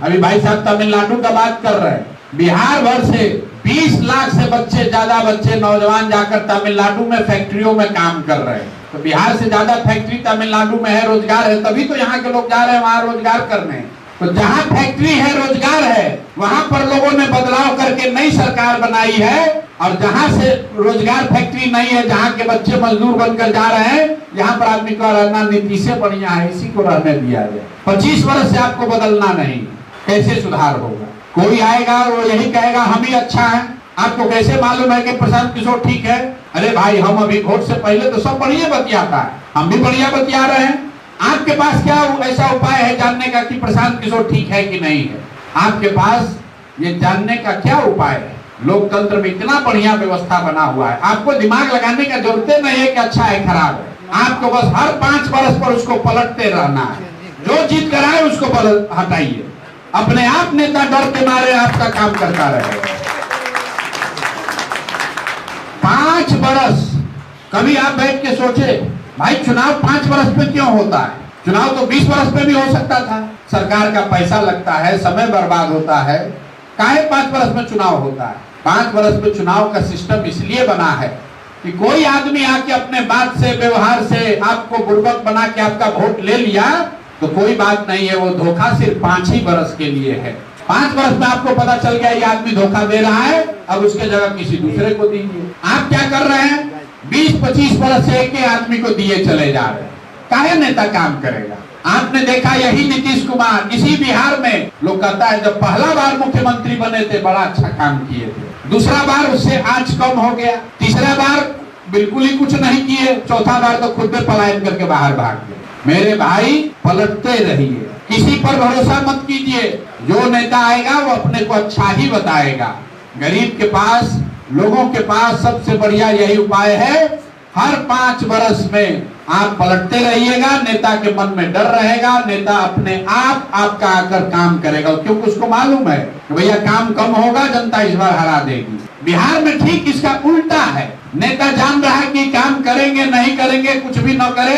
अभी भाई साहब तमिलनाडु का बात कर रहे हैं, बिहार भर से 20 लाख से ज्यादा बच्चे नौजवान जाकर तमिलनाडु में फैक्ट्रियों में काम कर रहे हैं। तो बिहार से ज्यादा फैक्ट्री तमिलनाडु में है, रोजगार है, तभी तो यहाँ के लोग जा रहे हैं वहां रोजगार करने। तो जहाँ फैक्ट्री है, रोजगार है, वहां पर लोगों ने बदलाव करके नई सरकार बनाई है। और जहाँ से रोजगार फैक्ट्री नहीं है, जहाँ के बच्चे मजदूर बनकर जा रहे हैं, यहाँ पर आदमी का रहना नीतीश से बढ़िया है, इसी को रहने दिया जाए। 25 वर्ष से आपको बदलना नहीं, कैसे सुधार होगा? कोई आएगा वो यही कहेगा हम ही अच्छा है। आपको कैसे मालूम है कि प्रशांत किशोर ठीक है? अरे भाई, हम अभी वोट से पहले तो सब बढ़िया बतियाता है, हम भी बढ़िया बतिया रहे हैं। आपके पास क्या ऐसा उपाय है जानने का कि प्रशांत किशोर ठीक है कि नहीं है? आपके पास ये जानने का क्या उपाय है? लोकतंत्र में इतना बढ़िया व्यवस्था बना हुआ है, आपको दिमाग लगाने का जरूरत नहीं है कि अच्छा है खराब है। आपको बस हर 5 वर्ष पर उसको पलटते रहना है। जो जीत कर आए उसको हटाइए। अपने आप नेता डर के मारे आपका काम करता रहे। 5 वर्ष कभी आप बैठ के सोचे भाई चुनाव 5 वर्ष पे क्यों होता है? चुनाव तो 20 वर्ष पे भी हो सकता था। सरकार का पैसा लगता है, समय बर्बाद होता है, काहे 5 वर्ष में चुनाव होता है? 5 वर्ष में चुनाव का सिस्टम इसलिए बना है कि कोई आदमी आके अपने बात से, व्यवहार से आपको बुर्बक बना के आपका वोट ले लिया तो कोई बात नहीं है, वो धोखा सिर्फ 5 ही वर्ष के लिए है। 5 वर्ष में आपको पता चल गया ये आदमी धोखा दे रहा है, अब उसके जगह किसी दूसरे को दीजिए। आप क्या कर रहे हैं? 20-25 वर्ष से एक आदमी को दिए चले जा रहे हैं। काहे नेता काम करेगा? आपने देखा यही नीतीश कुमार इसी बिहार में, लोग कहता है जब पहला बार मुख्यमंत्री बने थे बड़ा अच्छा काम किए थे, दूसरा बार उससे आंच कम हो गया, तीसरा बार बिल्कुल ही कुछ नहीं किए, चौथा बार तो खुद में पलायन करके बाहर भाग गए। मेरे भाई, पलटते रहिए, किसी पर भरोसा मत कीजिए। जो नेता आएगा वो अपने को अच्छा ही बताएगा। गरीब के पास, लोगों के पास सबसे बढ़िया यही उपाय है, हर 5 वर्ष में आप पलटते रहिएगा। नेता के मन में डर रहेगा, नेता अपने आप आपका आकर काम करेगा, क्योंकि उसको मालूम है कि भैया काम कम होगा, जनता इस बार हरा देगी। बिहार में ठीक इसका उल्टा है। नेता जान रहा है कि काम करेंगे नहीं करेंगे, कुछ भी न करे,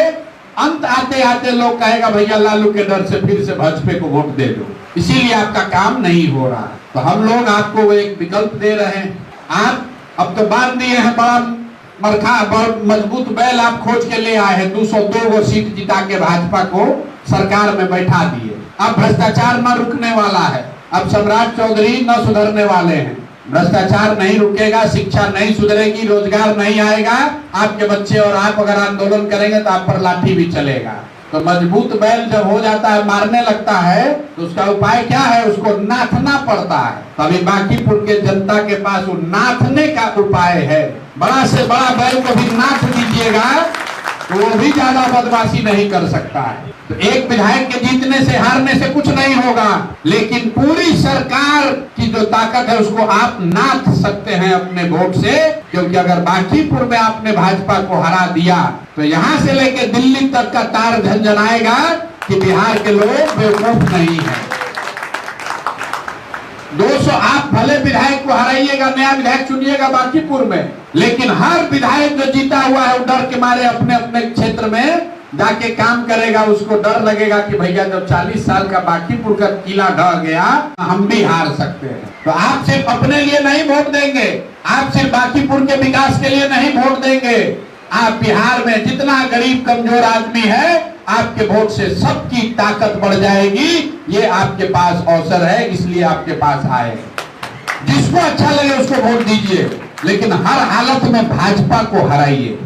अंत आते आते लोग कहेगा भैया लालू के डर से फिर से भाजपा को वोट दे दो, इसीलिए आपका काम नहीं हो रहा। तो हम लोग आपको एक विकल्प दे रहे हैं। आप अब तो बांध दिए हैं, बड़ा मरखा, बड़ा मजबूत बैल आप खोज के ले आए हैं। 202 सीट जिता के भाजपा को सरकार में बैठा दिए। अब भ्रष्टाचार न रुकने वाला है, अब सम्राट चौधरी न सुधरने वाले हैं। भ्रष्टाचार नहीं रुकेगा, शिक्षा नहीं सुधरेगी, रोजगार नहीं आएगा। आपके बच्चे और आप अगर आंदोलन करेंगे तो आप पर लाठी भी चलेगा। तो मजबूत बैल जब हो जाता है, मारने लगता है, तो उसका उपाय क्या है? उसको नाथना पड़ता है। तभी बांकीपुर के जनता के पास वो नाथने का उपाय है। बड़ा से बड़ा बैल को भी नाथ दीजिएगा तो वो भी ज्यादा बदमाशी नहीं कर सकता है। तो एक विधायक के जीतने से, हारने से कुछ नहीं होगा, लेकिन पूरी सरकार की जो ताकत है उसको आप नाथ सकते हैं अपने वोट से। क्योंकि अगर बांकीपुर में आपने भाजपा को हरा दिया तो यहाँ से लेकर दिल्ली तक का तार झंझनाएगा कि बिहार के लोग बेवकूफ नहीं है। 200 आप भले विधायक को हराइएगा, नया विधायक चुनिएगा बांकीपुर में, लेकिन हर विधायक जो जीता हुआ है वो डर के मारे अपने अपने क्षेत्र में जाके काम करेगा। उसको डर लगेगा कि भैया जब 40 साल का बांकीपुर का किला ढह गया, हम भी हार सकते हैं। तो आप सिर्फ अपने लिए नहीं वोट देंगे, आप सिर्फ बांकीपुर के विकास के लिए नहीं वोट देंगे, आप बिहार में जितना गरीब कमजोर आदमी है, आपके वोट से सबकी ताकत बढ़ जाएगी। ये आपके पास अवसर है, इसलिए आपके पास आए। जिसको अच्छा लगे उसको वोट दीजिए, लेकिन हर हालत में भाजपा को हराइए।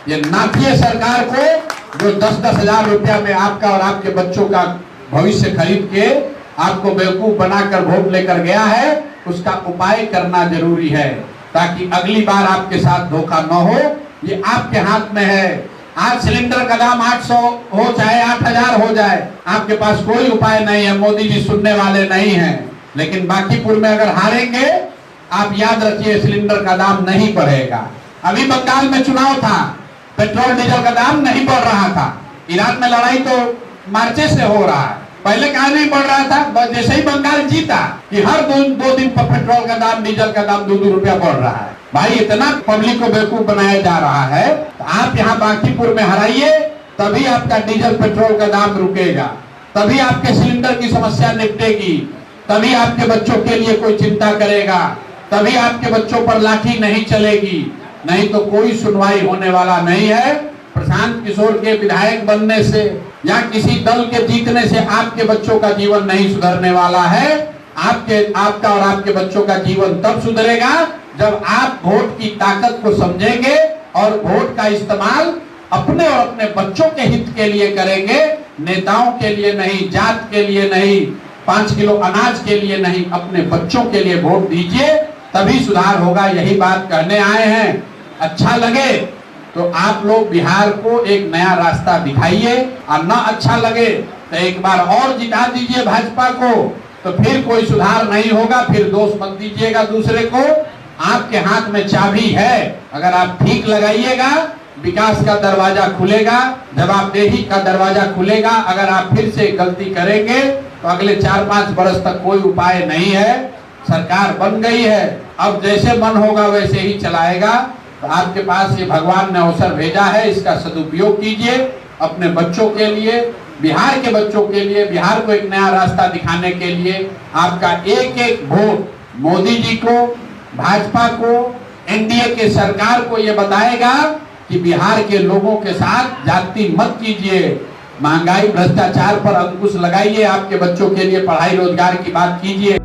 ये नाथिए सरकार को जो 10-10 हजार रुपया में आपका और आपके बच्चों का भविष्य खरीद के आपको बेवकूफ बनाकर वोट लेकर गया है, उसका उपाय करना जरूरी है, ताकि अगली बार आपके साथ धोखा न हो। ये आपके हाथ में है। आज सिलेंडर का दाम 800 हो चाहे 8000 हो जाए, आपके पास कोई उपाय नहीं है, मोदी जी सुनने वाले नहीं हैं। लेकिन बांकीपुर में अगर हारेंगे, आप याद रखिए सिलेंडर का दाम नहीं बढ़ेगा। अभी बंगाल में चुनाव था, पेट्रोल डीजल का दाम नहीं बढ़ रहा था। ईरान में लड़ाई तो मार्चे से हो रहा है, पहले कहा नहीं बढ़ रहा था। जैसे ही बंगाल जीता कि हर 2 दिन पर पेट्रोल का दाम, डीजल का दाम 2-2 रुपया बढ़ रहा है। भाई इतना पब्लिक को बेवकूफ बनाया जा रहा है। तो आप यहाँ बांकीपुर में हराइए, तभी आपका डीजल पेट्रोल का दाम रुकेगा, तभी आपके सिलेंडर की समस्या निपटेगी। तभी आपके बच्चों के लिए कोई चिंता करेगा, तभी आपके बच्चों पर लाठी नहीं चलेगी, नहीं तो कोई सुनवाई होने वाला नहीं है। प्रशांत किशोर के विधायक बनने से या किसी दल के जीतने से आपके बच्चों का जीवन नहीं सुधरने वाला है। आपका और आपके बच्चों का जीवन तब सुधरेगा जब आप वोट की ताकत को समझेंगे और वोट का इस्तेमाल अपने और अपने बच्चों के हित के लिए करेंगे, नेताओं के लिए नहीं, जात के लिए नहीं, 5 किलो अनाज के लिए नहीं, अपने बच्चों के लिए वोट दीजिए, तभी सुधार होगा। यही बात कहने आए हैं। अच्छा लगे तो आप लोग बिहार को एक नया रास्ता दिखाइए, और ना अच्छा लगे तो एक बार और जिता दीजिए भाजपा को, तो फिर कोई सुधार नहीं होगा। फिर दोष मत दीजिएगा दूसरे को, आपके हाथ में चाबी है। अगर आप ठीक लगाइएगा, विकास का दरवाजा खुलेगा, जवाबदेही का दरवाजा खुलेगा। अगर आप फिर से गलती करेंगे तो अगले 4-5 वर्ष तक कोई उपाय नहीं है। सरकार बन गई है, अब जैसे मन होगा वैसे ही चलाएगा। तो आपके पास ये भगवान ने अवसर भेजा है, इसका सदुपयोग कीजिए अपने बच्चों के लिए, बिहार के बच्चों के लिए, बिहार को एक नया रास्ता दिखाने के लिए। आपका एक एक वोट मोदी जी को, भाजपा को, एनडीए के सरकार को ये बताएगा कि बिहार के लोगों के साथ जाति मत कीजिए, महंगाई भ्रष्टाचार पर अंकुश लगाइए, आपके बच्चों के लिए पढ़ाई रोजगार की बात कीजिए।